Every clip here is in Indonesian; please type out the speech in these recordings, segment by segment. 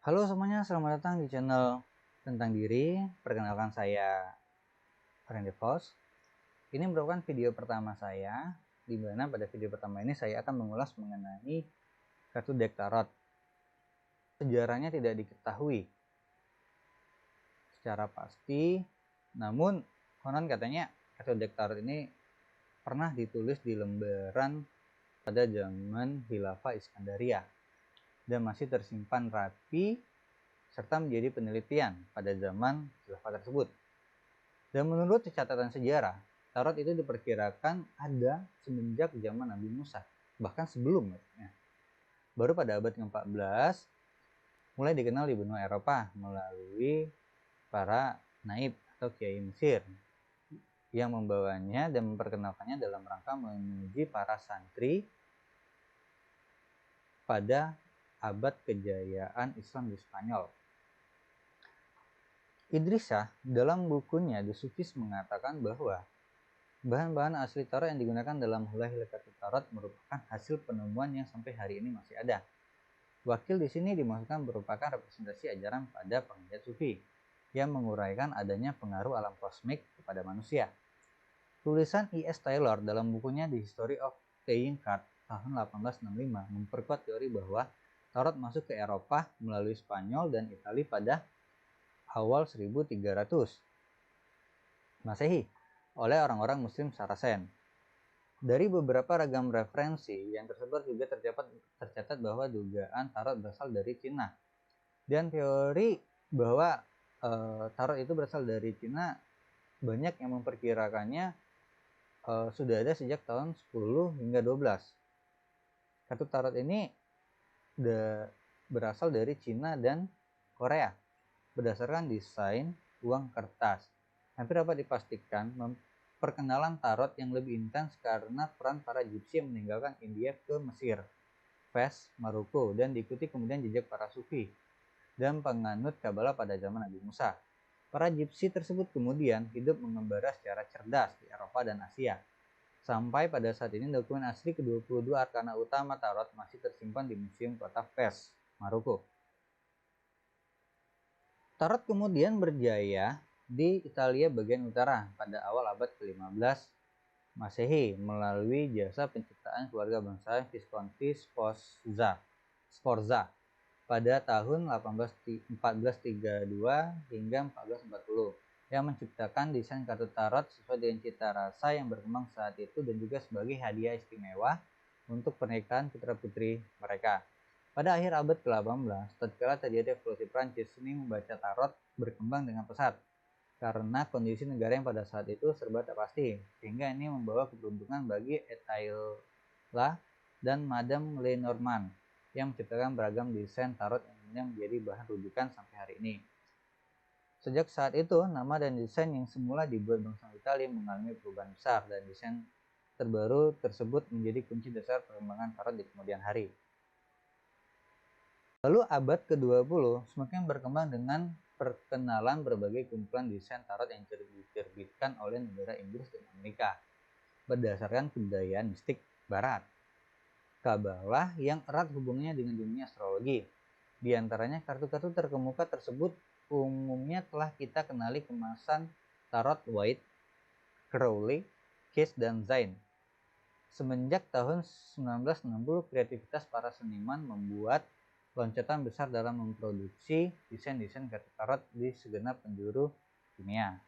Halo semuanya, selamat datang di channel tentang diri. Perkenalkan saya Randy Foss. Ini merupakan video pertama saya, di mana pada video pertama ini saya akan mengulas mengenai kartu deck tarot. Sejarahnya tidak diketahui secara pasti, namun konon katanya kartu deck tarot ini pernah ditulis di lembaran pada zaman Khilafah Iskandaria dan masih tersimpan rapi serta menjadi penelitian pada zaman khilafah tersebut. Dan menurut catatan sejarah, tarot itu diperkirakan ada semenjak zaman Nabi Musa, bahkan sebelumnya. Baru pada abad ke-14 mulai dikenal di benua Eropa melalui para naib atau kiai Mesir yang membawanya dan memperkenalkannya dalam rangka memuji para santri pada abad kejayaan Islam di Spanyol. Idris Shah dalam bukunya The Sufis mengatakan bahwa bahan-bahan asli tarot yang digunakan dalam helai-helai kartu tarot merupakan hasil penemuan yang sampai hari ini masih ada. Wakil di sini dimaksudkan merupakan representasi ajaran pada penginjat sufi yang menguraikan adanya pengaruh alam kosmik kepada manusia. Tulisan E.S. Taylor dalam bukunya The History of Playing Card tahun 1865 memperkuat teori bahwa tarot masuk ke Eropa melalui Spanyol dan Italia pada awal 1300 Masehi oleh orang-orang Muslim Saracen. Dari beberapa ragam referensi yang tersebar juga tercatat bahwa dugaan tarot berasal dari Cina. Dan teori bahwa tarot itu berasal dari Cina banyak yang memperkirakannya sudah ada sejak tahun 10 hingga 12. Kartu tarot ini berasal dari Cina dan Korea berdasarkan desain uang kertas. Hampir dapat dipastikan perkenalan tarot yang lebih intens karena peran para Gypsy yang meninggalkan India ke Mesir, Fez, Maroko, dan diikuti kemudian jejak para Sufi dan penganut Kabbalah pada zaman Nabi Musa. Para Gypsy tersebut kemudian hidup mengembara secara cerdas di Eropa dan Asia. Sampai pada saat ini dokumen asli ke-22 arkana utama tarot masih tersimpan di Museum Kota Fez, Maroko. Tarot kemudian berjaya di Italia bagian utara pada awal abad ke-15 Masehi melalui jasa penciptaan keluarga bangsa Visconti Sforza pada tahun 1432 hingga 1440 yang menciptakan desain kartu tarot sesuai dengan cita rasa yang berkembang saat itu dan juga sebagai hadiah istimewa untuk pernikahan putra-putri mereka. Pada akhir abad ke-18, tatkala terjadi revolusi Prancis, seni membaca tarot berkembang dengan pesat karena kondisi negara yang pada saat itu serba tak pasti, sehingga ini membawa keberuntungan bagi Etailla dan Madame Lenormand yang menciptakan beragam desain tarot yang kemudian menjadi bahan rujukan sampai hari ini. Sejak saat itu, nama dan desain yang semula dibuat bangsa Italia mengalami perubahan besar dan desain terbaru tersebut menjadi kunci dasar perkembangan tarot di kemudian hari. Lalu abad ke-20 semakin berkembang dengan perkenalan berbagai kumpulan desain tarot yang diterbitkan oleh negara Inggris dan Amerika berdasarkan kebudayaan mistik barat. Kabbalah yang erat hubungannya dengan dunia astrologi. Di antaranya kartu-kartu terkemuka tersebut umumnya telah kita kenali kemasan tarot White, Crowley, Case, dan Zayn. Semenjak tahun 1960, kreativitas para seniman membuat loncatan besar dalam memproduksi desain-desain kartu tarot di segenap penjuru dunia.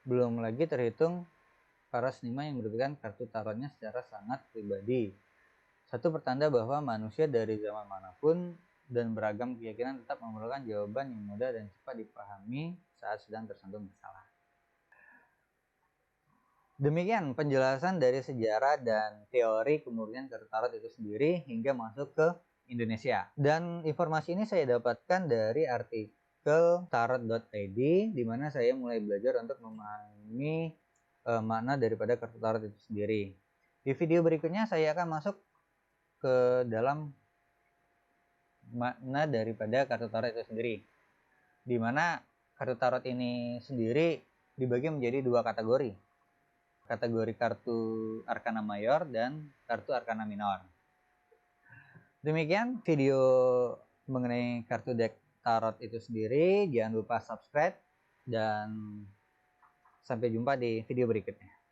Belum lagi terhitung para seniman yang menerbitkan kartu tarotnya secara sangat pribadi. Satu pertanda bahwa manusia dari zaman manapun dan beragam keyakinan tetap memerlukan jawaban yang mudah dan cepat dipahami saat sedang tersandung masalah. Demikian penjelasan dari sejarah dan teori kemurnian kartu tarot itu sendiri hingga masuk ke Indonesia. Dan informasi ini saya dapatkan dari artikel tarot.id, di mana saya mulai belajar untuk memahami makna daripada kartu tarot itu sendiri. Di video berikutnya saya akan masuk ke dalam makna daripada kartu tarot itu sendiri, di mana kartu tarot ini sendiri dibagi menjadi dua kategori. kategori kartu Arcana Mayor dan kartu Arcana Minor. Demikian video mengenai kartu deck tarot itu sendiri. Jangan lupa subscribe dan sampai jumpa di video berikutnya.